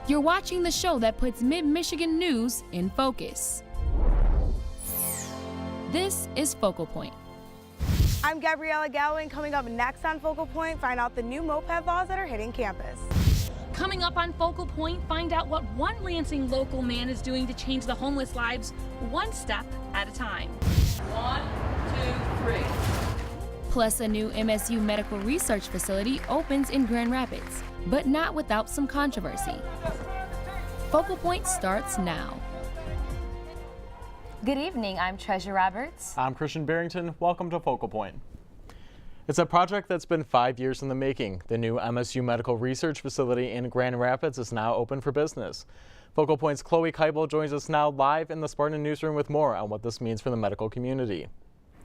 You're watching the show that puts Mid-Michigan news in focus. This is Focal Point. I'm Gabriella Galloway. Coming up next on Focal Point, find out the new moped laws that are hitting campus. Coming up on Focal Point, find out what one Lansing local man is doing to change the homeless lives one step at a time. 1, 2, 3. Plus, a new MSU medical research facility opens in Grand Rapids, but not without some controversy. Focal Point starts now. Good evening, I'm Treasure Roberts. I'm Christian Barrington. Welcome to Focal Point. It's a project that's been 5 years in the making. The new MSU Medical Research Facility in Grand Rapids is now open for business. Focal Point's Chloe Keibel joins us now live in the Spartan newsroom with more on what this means for the medical community.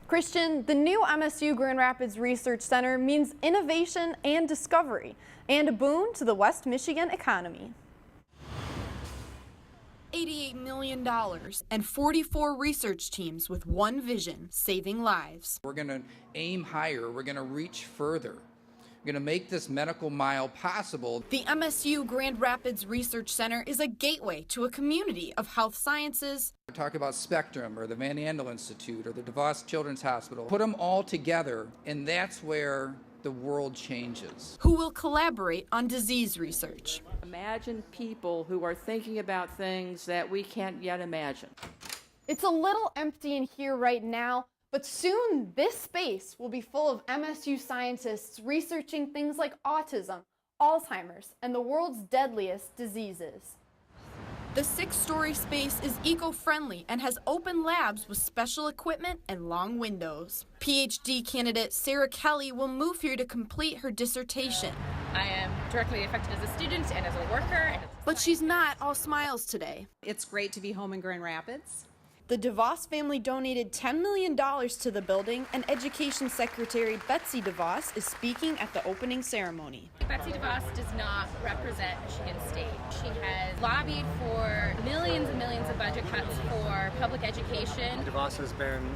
Christian, the new MSU Grand Rapids Research Center means innovation and discovery, and a boon to the West Michigan economy. $88 million and 44 research teams with one vision, saving lives. We're going to aim higher. We're going to reach further. We're going to make this medical mile possible. The MSU Grand Rapids Research Center is a gateway to a community of health sciences. We're talking about Spectrum or the Van Andel Institute or the DeVos Children's Hospital. Put them all together, and that's where the world changes. Who will collaborate on disease research. Imagine people who are thinking about things that we can't yet imagine. It's a little empty in here right now, but soon this space will be full of MSU scientists researching things like autism, Alzheimer's, and the world's deadliest diseases. The 6-story space is eco-friendly and has open labs with special equipment and long windows. PhD candidate Sarah Kelly will move here to complete her dissertation. I am directly affected as a student and as a worker. But she's not all smiles today. It's great to be home in Grand Rapids. The DeVos family donated $10 million to the building, and Education Secretary Betsy DeVos is speaking at the opening ceremony. Betsy DeVos does not represent Michigan State. She has lobbied for millions and millions of budget cuts for public education. DeVos has been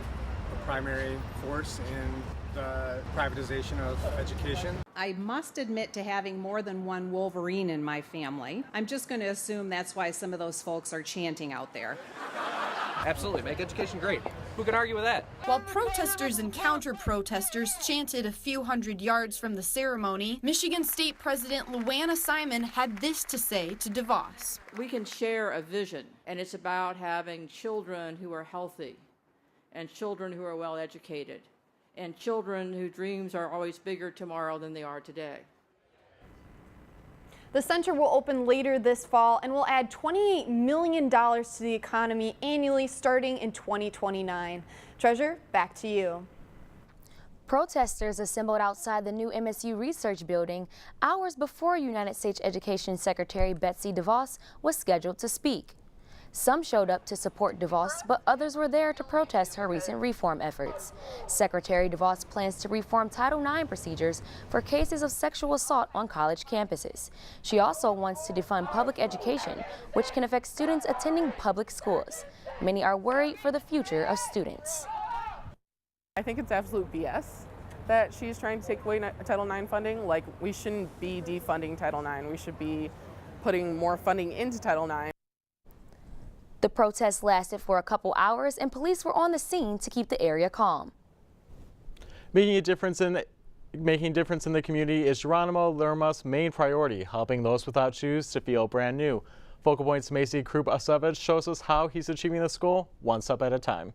a primary force in the privatization of education. I must admit to having more than one Wolverine in my family. I'm just going to assume that's why some of those folks are chanting out there. Absolutely, make education great. Who can argue with that? While protesters and counter-protesters chanted a few hundred yards from the ceremony, Michigan State President Luana Simon had this to say to DeVos. We can share a vision, and it's about having children who are healthy, and children who are well educated, and children whose dreams are always bigger tomorrow than they are today. The center will open later this fall and will add $28 million to the economy annually starting in 2029. Treasure, back to you. Protesters assembled outside the new MSU Research Building hours before United States Education Secretary Betsy DeVos was scheduled to speak. Some showed up to support DeVos, but others were there to protest her recent reform efforts. Secretary DeVos plans to reform Title IX procedures for cases of sexual assault on college campuses. She also wants to defund public education, which can affect students attending public schools. Many are worried for the future of students. I think it's absolute BS that she's trying to take away Title IX funding. Like, we shouldn't be defunding Title IX. We should be putting more funding into Title IX. The protests lasted for a couple hours and police were on the scene to keep the area calm. Making a difference in the community is Geronimo Lerma's main priority, helping those without shoes to feel brand new. Focal Point's Macy Krupa-Asevich shows us how he's achieving this goal one step at a time.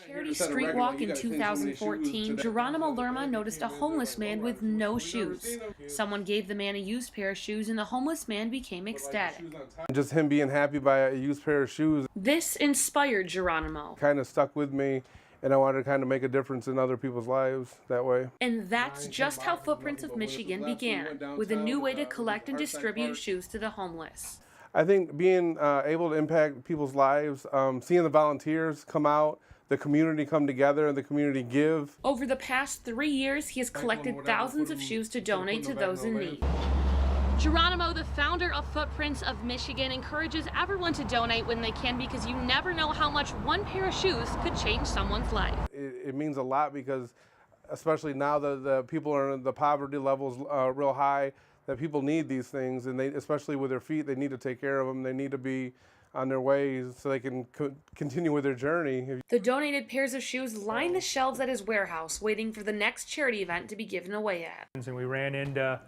Charity Street Walk in 2014, Geronimo Lerma noticed a homeless man with no shoes. Someone gave the man a used pair of shoes and the homeless man became ecstatic. Just him being happy by a used pair of shoes. This inspired Geronimo. Kind of stuck with me, and I wanted to kind of make a difference in other people's lives that way. And that's just how Footprints of Michigan began, with a new way to collect and distribute shoes to the homeless. I think being able to impact people's lives, seeing the volunteers come out, the community come together and the community give. Over the past 3 years, he has collected thousands of shoes to donate to those in need. Geronimo, the founder of Footprints of Michigan, encourages everyone to donate when they can because you never know how much one pair of shoes could change someone's life. It means a lot because, especially now the people are the poverty levels real high, that people need these things, and especially with their feet, they need to take care of them. They need to be on their way so they can continue with their journey. The donated pairs of shoes line the shelves at his warehouse, waiting for the next charity event to be given away at. And we ran into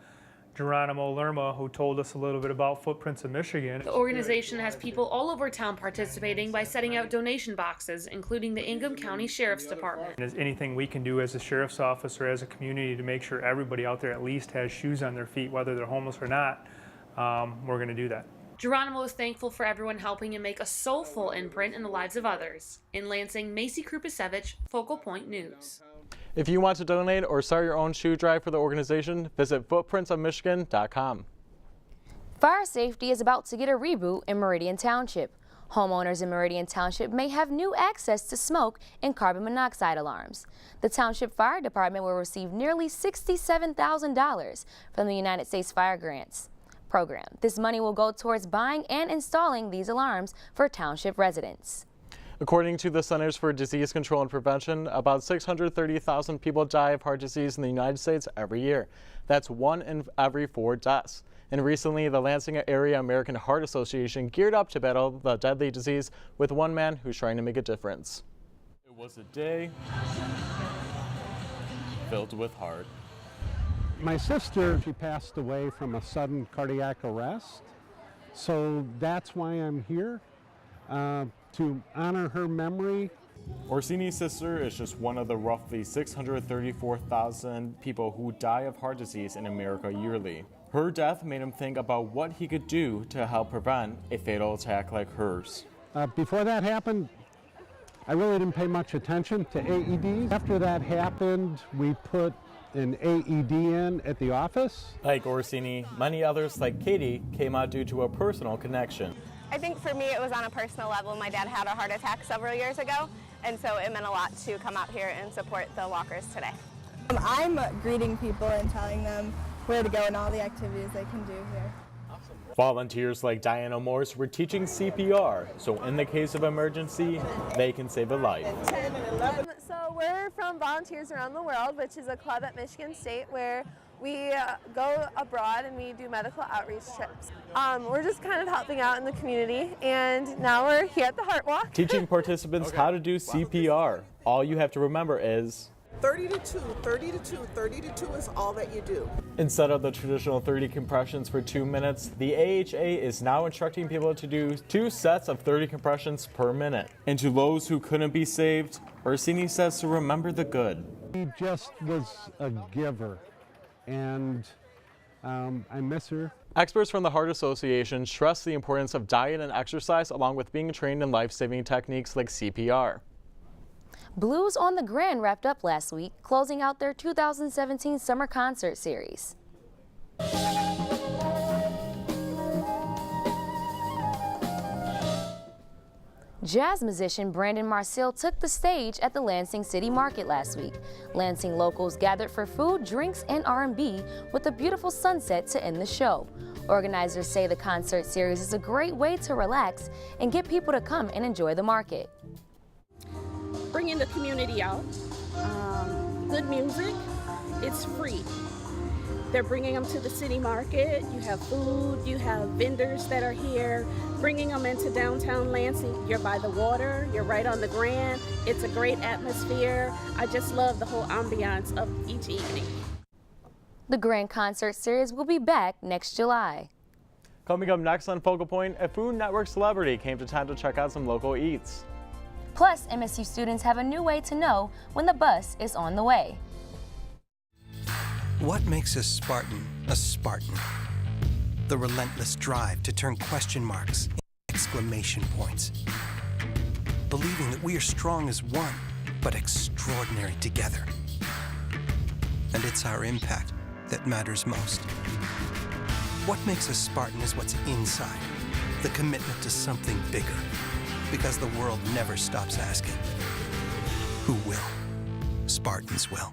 Geronimo Lerma, who told us a little bit about Footprints of Michigan. The organization has people all over town participating by setting out donation boxes, including the Ingham County Sheriff's Department. And anything we can do as a sheriff's office or as a community to make sure everybody out there at least has shoes on their feet, whether they're homeless or not, we're going to do that. Geronimo is thankful for everyone helping him make a soulful imprint in the lives of others. In Lansing, Macy Krupasevich, Focal Point News. If you want to donate or start your own shoe drive for the organization, visit footprintsofmichigan.com. Fire safety is about to get a reboot in Meridian Township. Homeowners in Meridian Township may have new access to smoke and carbon monoxide alarms. The Township Fire Department will receive nearly $67,000 from the United States Fire Grants Program. This money will go towards buying and installing these alarms for township residents. According to the Centers for Disease Control and Prevention, about 630,000 people die of heart disease in the United States every year. That's 1 in every 4 deaths. And recently, the Lansing Area American Heart Association geared up to battle the deadly disease with one man who's trying to make a difference. It was a day filled with heart. My sister, she passed away from a sudden cardiac arrest, so that's why I'm here. To honor her memory. Orsini's sister is just one of the roughly 634,000 people who die of heart disease in America yearly. Her death made him think about what he could do to help prevent a fatal attack like hers. Before that happened, I really didn't pay much attention to AEDs. After that happened, we put an AED in at the office. Like Orsini, many others like Katie came out due to a personal connection. I think for me it was on a personal level. My dad had a heart attack several years ago, and so it meant a lot to come out here and support the walkers today. I'm greeting people and telling them where to go and all the activities they can do here. Volunteers like Diana Morse were teaching CPR, so in the case of emergency, they can save a life. 10 and 11. So we're from Volunteers Around the World, which is a club at Michigan State where we go abroad and we do medical outreach trips. We're just kind of helping out in the community, and now we're here at the Heart Walk. Teaching participants how to do CPR. All you have to remember is 30 to 2, 30 to 2, 30 to 2 is all that you do. Instead of the traditional 30 compressions for 2 minutes, the AHA is now instructing people to do 2 sets of 30 compressions per minute. And to those who couldn't be saved, Orsini says to remember the good. He just was a giver, and I miss her. Experts from the Heart Association stress the importance of diet and exercise along with being trained in life-saving techniques like CPR. Blues on the Grand wrapped up last week, closing out their 2017 summer concert series. Jazz musician Brandon Marcel took the stage at the Lansing City Market last week. Lansing locals gathered for food, drinks, and R&B with a beautiful sunset to end the show. Organizers say the concert series is a great way to relax and get people to come and enjoy the market. Bringing the community out, good music, it's free. They're bringing them to the city market. You have food, you have vendors that are here, bringing them into downtown Lansing. You're by the water, you're right on the Grand. It's a great atmosphere. I just love the whole ambiance of each evening. The Grand Concert Series will be back next July. Coming up next on Focal Point, a Food Network celebrity came to town to check out some local eats. Plus, MSU students have a new way to know when the bus is on the way. What makes a Spartan? The relentless drive to turn question marks into exclamation points. Believing that we are strong as one, but extraordinary together. And it's our impact that matters most. What makes a Spartan is what's inside, the commitment to something bigger. Because the world never stops asking, who will? Spartans will.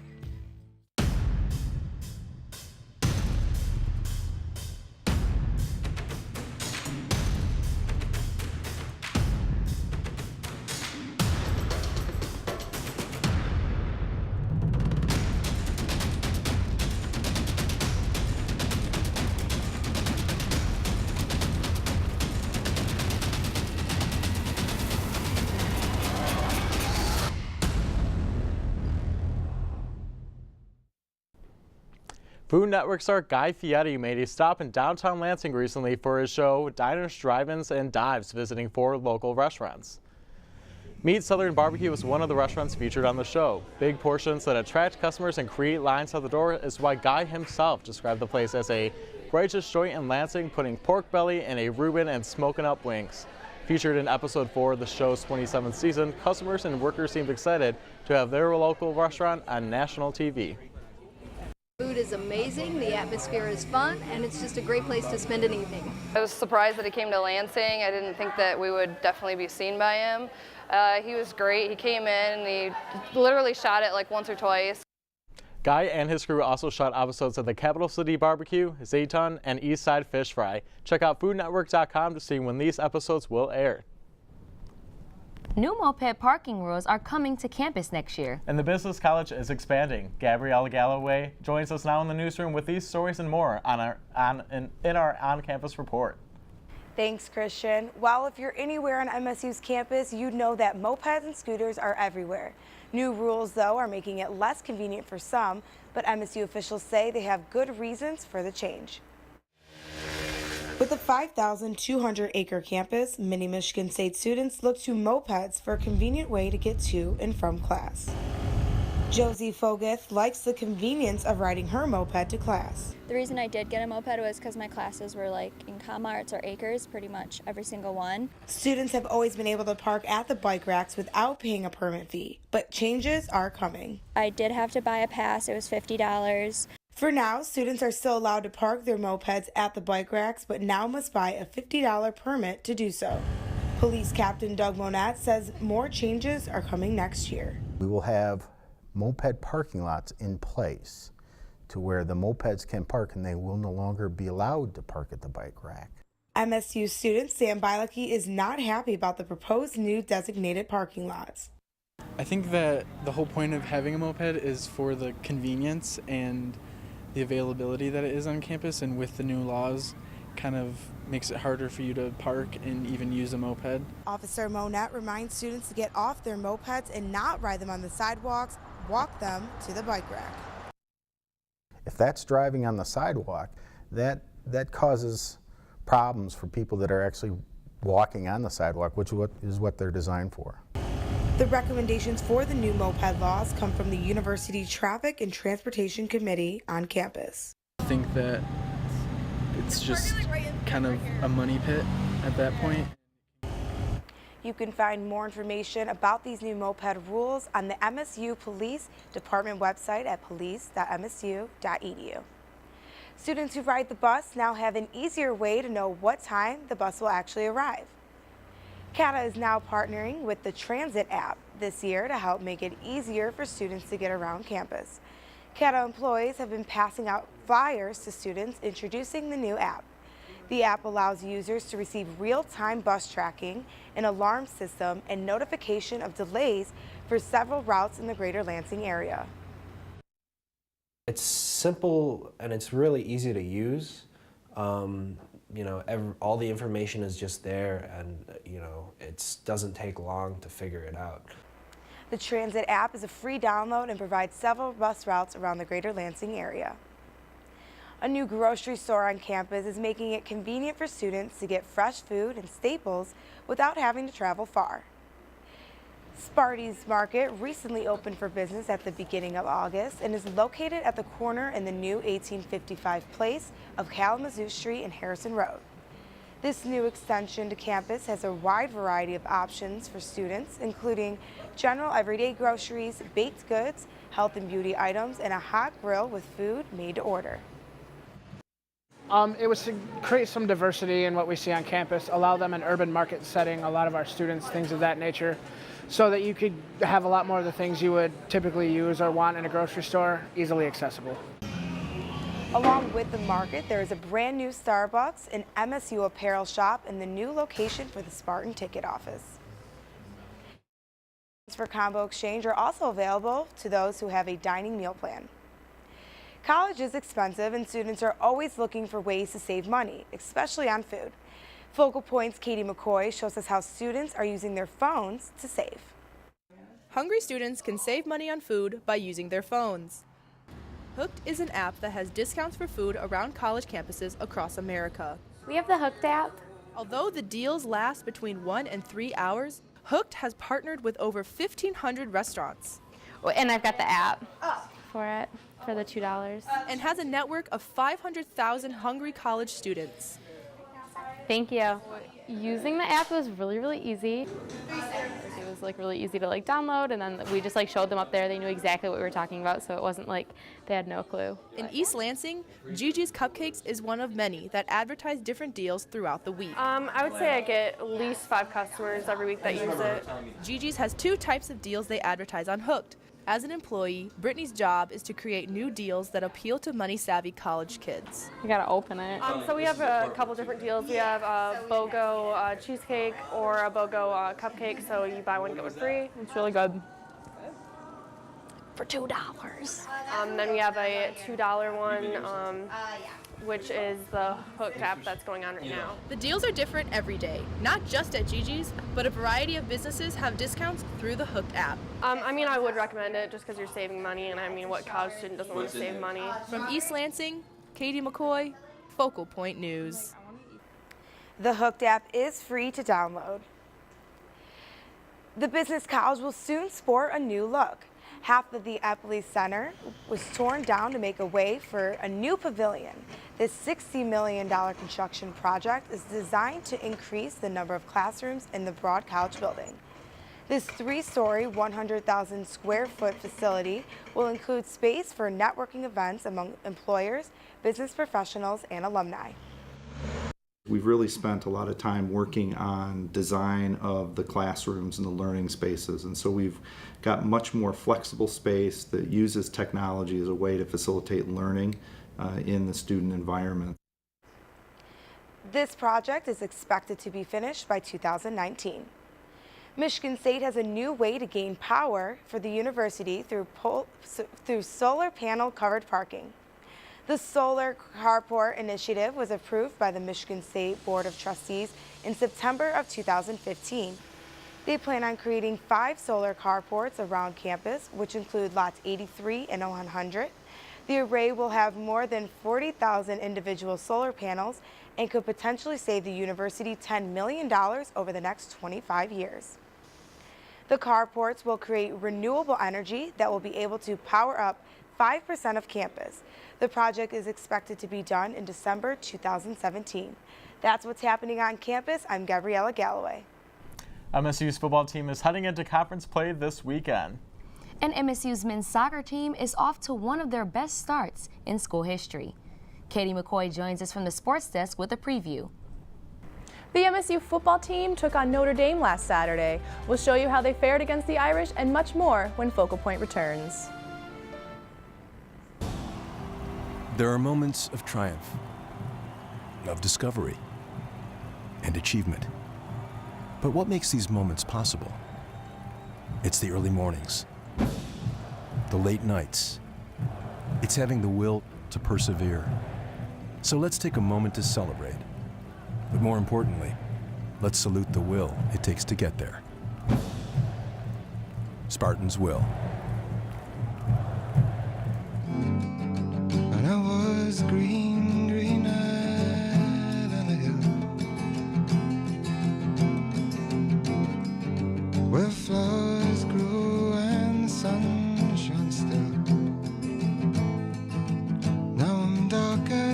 Food Network star Guy Fieri made a stop in downtown Lansing recently for his show Diners, Drive-Ins, and Dives, visiting 4 local restaurants. Meet Southern Barbecue was one of the restaurants featured on the show. Big portions that attract customers and create lines at the door is why Guy himself described the place as a righteous joint in Lansing, putting pork belly in a Reuben and smoking up wings. Featured in episode 4 of the show's 27th season, customers and workers seemed excited to have their local restaurant on national TV. Food is amazing, the atmosphere is fun, and it's just a great place to spend an evening. I was surprised that he came to Lansing. I didn't think that we would definitely be seen by him. He was great. He came in and he literally shot it like once or twice. Guy and his crew also shot episodes of the Capital City Barbecue, Zayton, and East Side Fish Fry. Check out foodnetwork.com to see when these episodes will air. New moped parking rules are coming to campus next year. And the Business College is expanding. Gabrielle Galloway joins us now in the newsroom with these stories and more in our on-campus report. Thanks, Christian. Well, if you're anywhere on MSU's campus, you know that mopeds and scooters are everywhere. New rules, though, are making it less convenient for some, but MSU officials say they have good reasons for the change. With a 5,200-acre campus, many Michigan State students look to mopeds for a convenient way to get to and from class. Josie Fogeth likes the convenience of riding her moped to class. The reason I did get a moped was because my classes were like in Comarts or Acres, pretty much every single one. Students have always been able to park at the bike racks without paying a permit fee, but changes are coming. I did have to buy a pass, it was $50. For now, students are still allowed to park their mopeds at the bike racks, but now must buy a $50 permit to do so. Police Captain Doug Monat says more changes are coming next year. We will have moped parking lots in place to where the mopeds can park and they will no longer be allowed to park at the bike rack. MSU student Sam Bilecki is not happy about the proposed new designated parking lots. I think that the whole point of having a moped is for the convenience and the availability that it is on campus, and with the new laws kind of makes it harder for you to park and even use a moped. Officer Monat reminds students to get off their mopeds and not ride them on the sidewalks, walk them to the bike rack. If that's driving on the sidewalk, that causes problems for people that are actually walking on the sidewalk, which is what they're designed for. The recommendations for the new moped laws come from the University Traffic and Transportation Committee on campus. I think that it's just kind of a money pit at that point. You can find more information about these new moped rules on the MSU Police Department website at police.msu.edu. Students who ride the bus now have an easier way to know what time the bus will actually arrive. CATA is now partnering with the Transit app this year to help make it easier for students to get around campus. CATA employees have been passing out flyers to students introducing the new app. The app allows users to receive real-time bus tracking, an alarm system, and notification of delays for several routes in the greater Lansing area. It's simple and it's really easy to use. All the information is just there, and it doesn't take long to figure it out. The Transit app is a free download and provides several bus routes around the greater Lansing area. A new grocery store on campus is making it convenient for students to get fresh food and staples without having to travel far. Sparty's Market recently opened for business at the beginning of August and is located at the corner in the new 1855 place of Kalamazoo Street and Harrison Road. This new extension to campus has a wide variety of options for students, including general everyday groceries, baked goods, health and beauty items, and a hot grill with food made to order. It was to create some diversity in what we see on campus, allow them an urban market setting, a lot of our students, things of that nature, so that you could have a lot more of the things you would typically use or want in a grocery store easily accessible. Along with the market, there is a brand new Starbucks, an MSU apparel shop, and the new location for the Spartan ticket office. For combo exchange are also available to those who have a dining meal plan. College is expensive and students are always looking for ways to save money, especially on food. Focal Point's Katie McCoy shows us how students are using their phones to save. Hungry students can save money on food by using their phones. Hooked is an app that has discounts for food around college campuses across America. We have the Hooked app. Although the deals last between 1 and 3 hours, Hooked has partnered with over 1,500 restaurants. And I've got the app for it, for the $2. And has a network of 500,000 hungry college students. Thank you. Using the app was really easy. It was like really easy to like download, and then we just like showed them up there. They knew exactly what we were talking about, so it wasn't like they had no clue. In East Lansing, Gigi's Cupcakes is one of many that advertise different deals throughout the week. I would say I get at least 5 customers every week that use it. Gigi's has 2 types of deals they advertise on Hooked. As an employee, Brittany's job is to create new deals that appeal to money-savvy college kids. You gotta open it. So we have a couple different deals. We have a BOGO cheesecake or a BOGO cupcake, so you buy one, get one free. It's really good. For $2. Then we have a $2 one, which is the Hooked app that's going on right now. The deals are different every day, not just at Gigi's, but a variety of businesses have discounts through the Hooked app. I mean, I would recommend it just because you're saving money, and I mean, what college student doesn't want to save money? From East Lansing, Katie McCoy, Focal Point News. The Hooked app is free to download. The Business College will soon sport a new look. Half of the Eppley Center was torn down to make a way for a new pavilion. This $60 million construction project is designed to increase the number of classrooms in the Broad College building. This 3-story, 100,000 square foot facility will include space for networking events among employers, business professionals, and alumni. We've really spent a lot of time working on design of the classrooms and the learning spaces, and so we've got much more flexible space that uses technology as a way to facilitate learning in the student environment. This project is expected to be finished by 2019. Michigan State has a new way to gain power for the university through solar panel covered parking. The Solar Carport Initiative was approved by the Michigan State Board of Trustees in September of 2015. They plan on creating 5 solar carports around campus, which include lots 83 and 100. The array will have more than 40,000 individual solar panels and could potentially save the university $10 million over the next 25 years. The carports will create renewable energy that will be able to power up 5% of campus. The project is expected to be done in December 2017. That's what's happening on campus. I'm Gabriella Galloway. MSU's football team is heading into conference play this weekend. And MSU's men's soccer team is off to one of their best starts in school history. Katie McCoy joins us from the sports desk with a preview. The MSU football team took on Notre Dame last Saturday. We'll show you how they fared against the Irish and much more when Focal Point returns. There are moments of triumph, of discovery, and achievement. But what makes these moments possible? It's the early mornings, the late nights. It's having the will to persevere. So let's take a moment to celebrate. But more importantly, let's salute the will it takes to get there. Spartans will. When I was green, greener than the hill, where flowers grew and the sun shone still. Now I'm darker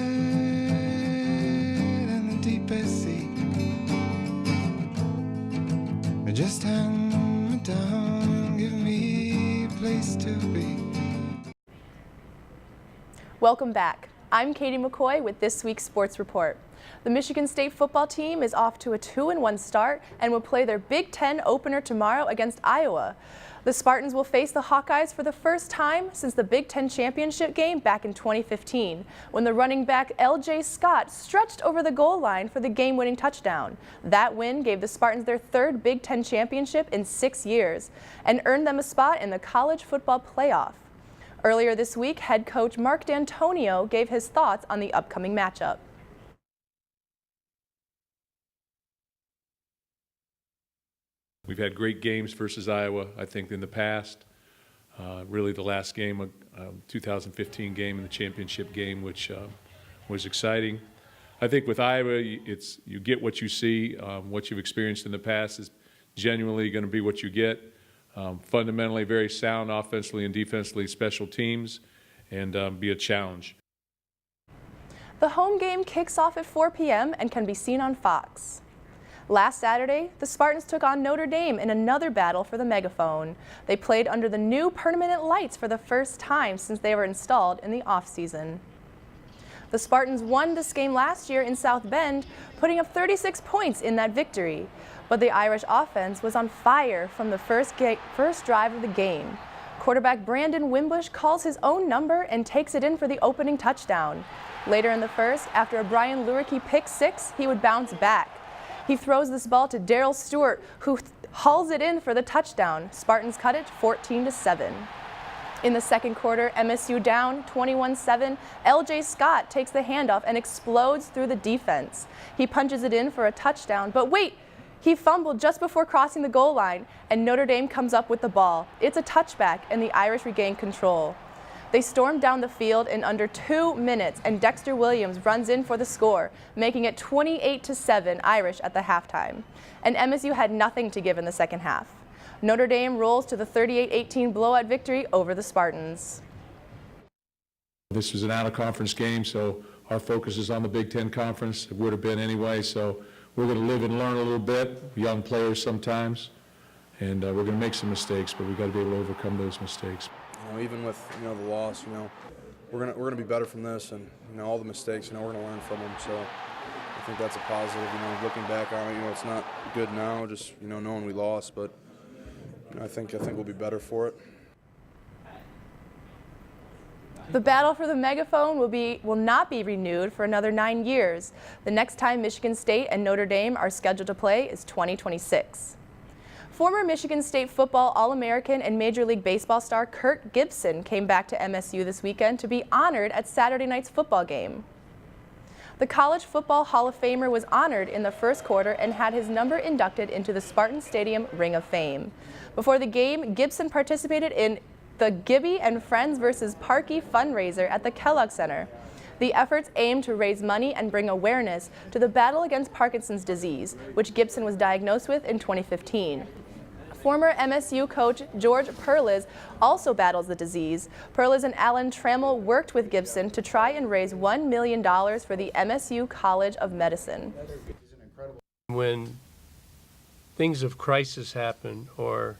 than the deepest sea. Just hand me down, give me a place to be. Welcome back. I'm Katie McCoy with this week's Sports Report. The Michigan State football team is off to a 2-1 start and will play their Big Ten opener tomorrow against Iowa. The Spartans will face the Hawkeyes for the first time since the Big Ten championship game back in 2015, when the running back L.J. Scott stretched over the goal line for the game-winning touchdown. That win gave the Spartans their 3rd Big Ten championship in 6 years and earned them a spot in the college football playoff. Earlier this week, head coach Mark D'Antonio gave his thoughts on the upcoming matchup. We've had great games versus Iowa, I think, in the past. really the last game, 2015 game and the championship game, which was exciting. I think with Iowa, you get what you see. What you've experienced in the past is genuinely going to be what you get. Fundamentally very sound offensively and defensively, special teams, and be a challenge. The home game kicks off at 4 p.m. and can be seen on Fox. Last Saturday, the Spartans took on Notre Dame in another battle for the megaphone. They played under the new permanent lights for the first time since they were installed in the offseason. The Spartans won this game last year in South Bend, putting up 36 points in that victory. But the Irish offense was on fire from the first drive of the game. Quarterback Brandon Wimbush calls his own number and takes it in for the opening touchdown. Later in the first, after a Brian Luricky pick six, he would bounce back. He throws this ball to Darryl Stewart, who hauls it in for the touchdown. Spartans cut it 14-7. In the second quarter, MSU down 21-7. LJ Scott takes the handoff and explodes through the defense. He punches it in for a touchdown, but wait, he fumbled just before crossing the goal line, and Notre Dame comes up with the ball. It's a touchback, and the Irish regain control. They stormed down the field in under 2 minutes, and Dexter Williams runs in for the score, making it 28-7 Irish at the halftime. And MSU had nothing to give in the second half. Notre Dame rolls to the 38-18 blowout victory over the Spartans. This was an out-of-conference game, so our focus is on the Big Ten Conference. It would have been anyway, so we're going to live and learn a little bit, young players sometimes, and we're going to make some mistakes, but we've got to be able to overcome those mistakes. Even with the loss, we're gonna be better from this, and all the mistakes, we're gonna learn from them. So I think that's a positive. Looking back on it, it's not good now, just knowing we lost, but I think we'll be better for it. The battle for the megaphone will not be renewed for another 9 years. The next time Michigan State and Notre Dame are scheduled to play is 2026. Former Michigan State football All-American and Major League Baseball star Kirk Gibson came back to MSU this weekend to be honored at Saturday night's football game. The College Football Hall of Famer was honored in the first quarter and had his number inducted into the Spartan Stadium Ring of Fame. Before the game, Gibson participated in the Gibby and Friends vs. Parkey fundraiser at the Kellogg Center. The efforts aim to raise money and bring awareness to the battle against Parkinson's disease, which Gibson was diagnosed with in 2015. Former MSU coach George Perliz also battles the disease. Perliz and Alan Trammell worked with Gibson to try and raise $1 million for the MSU College of Medicine. When things of crisis happen, or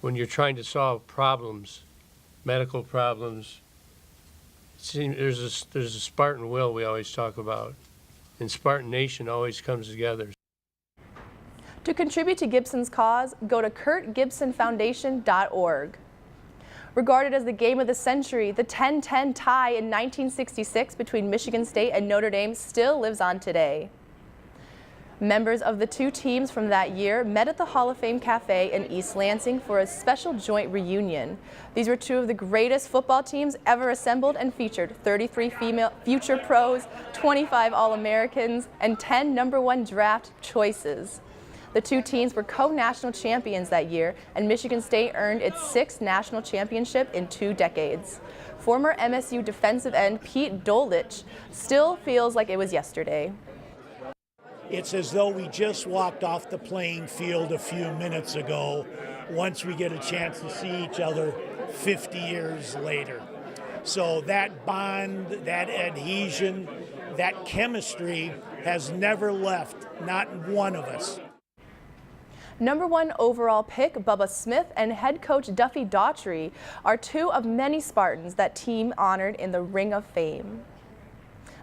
when you're trying to solve problems, medical problems, there's a Spartan will we always talk about, and Spartan Nation always comes together. To contribute to Gibson's cause, go to kurtgibsonfoundation.org. Regarded as the game of the century, the 10-10 tie in 1966 between Michigan State and Notre Dame still lives on today. Members of the two teams from that year met at the Hall of Fame Cafe in East Lansing for a special joint reunion. These were two of the greatest football teams ever assembled and featured 33 female future pros, 25 All-Americans, and 10 #1 draft choices. The two teams were co-national champions that year, and Michigan State earned its 6th national championship in 2 decades. Former MSU defensive end Pete Dolich still feels like it was yesterday. It's as though we just walked off the playing field a few minutes ago once we get a chance to see each other 50 years later. So that bond, that adhesion, that chemistry has never left, not one of us. #1 overall pick Bubba Smith and head coach Duffy Daughtry are two of many Spartans that team honored in the Ring of Fame.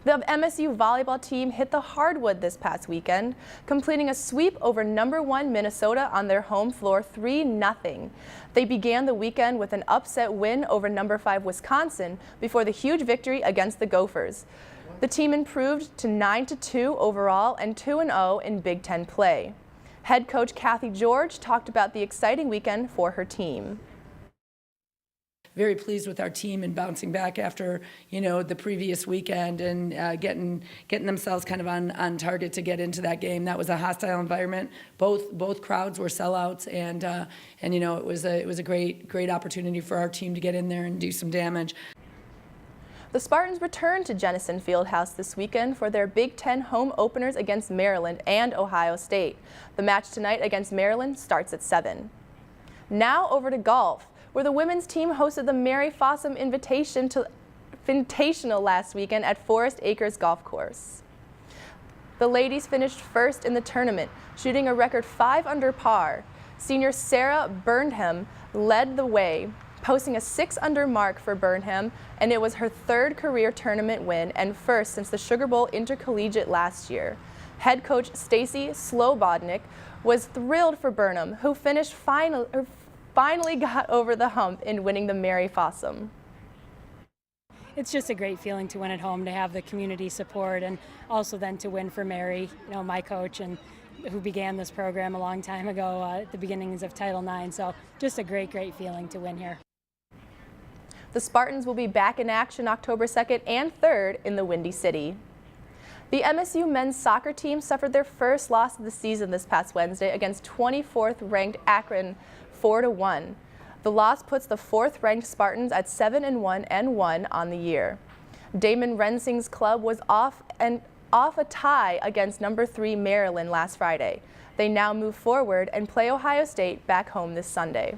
The MSU volleyball team hit the hardwood this past weekend, completing a sweep over #1 Minnesota on their home floor 3-0. They began the weekend with an upset win over #5 Wisconsin before the huge victory against the Gophers. The team improved to 9-2 overall and 2-0 in Big Ten play. Head coach Kathy George talked about the exciting weekend for her team. very pleased with our team and bouncing back after, you know, the previous weekend and getting themselves kind of on target to get into that game. That was a hostile environment. Both crowds were sellouts, and you know, it was a great opportunity for our team to get in there and do some damage. The Spartans returned to Jennison Fieldhouse this weekend for their Big Ten home openers against Maryland and Ohio State. The match tonight against Maryland starts at 7. Now over to golf, where the women's team hosted the Mary Fossum Invitational last weekend at Forest Acres Golf Course. The ladies finished first in the tournament, shooting a record 5 under par. Senior Sarah Burnham led the way, posting a 6 under mark for Burnham, and it was her 3rd career tournament win and first since the Sugar Bowl Intercollegiate last year. Head coach Stacy Slobodnik was thrilled for Burnham, who finally got over the hump in winning the Mary Fossum. It's just a great feeling to win at home, to have the community support, and also then to win for Mary, you know, my coach, and who began this program a long time ago at the beginnings of Title IX. So just a great feeling to win here. The Spartans will be back in action October 2nd and 3rd in the Windy City. The MSU men's soccer team suffered their first loss of the season this past Wednesday against 24th ranked Akron 4-1. The loss puts the 4th ranked Spartans at 7-1 and 1 on the year. Damon Rensing's club was off a tie against number 3 Maryland last Friday. They now move forward and play Ohio State back home this Sunday.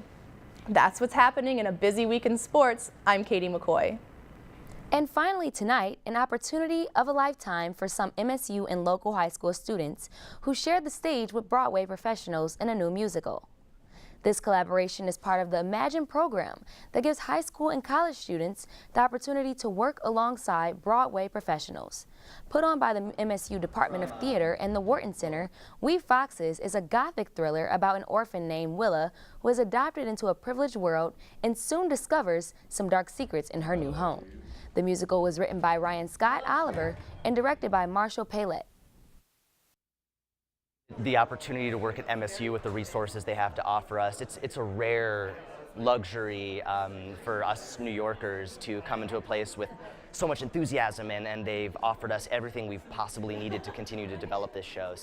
That's what's happening in a busy week in sports. I'm Katie McCoy. And finally tonight, an opportunity of a lifetime for some MSU and local high school students who shared the stage with Broadway professionals in a new musical. This collaboration is part of the Imagine program that gives high school and college students the opportunity to work alongside Broadway professionals. Put on by the MSU Department of Theater and the Wharton Center, We Foxes is a gothic thriller about an orphan named Willa who is adopted into a privileged world and soon discovers some dark secrets in her new home. The musical was written by Ryan Scott Oliver and directed by Marshall Paylett. The opportunity to work at MSU with the resources they have to offer us, it's a rare luxury for us New Yorkers to come into a place with so much enthusiasm, and they've offered us everything we've possibly needed to continue to develop this show.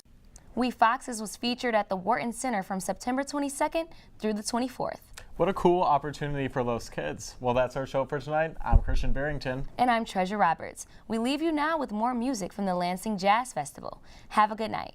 We Foxes was featured at the Wharton Center from September 22nd through the 24th. What a cool opportunity for those kids. Well, that's our show for tonight. I'm Christian Barrington. And I'm Treasure Roberts. We leave you now with more music from the Lansing Jazz Festival. Have a good night.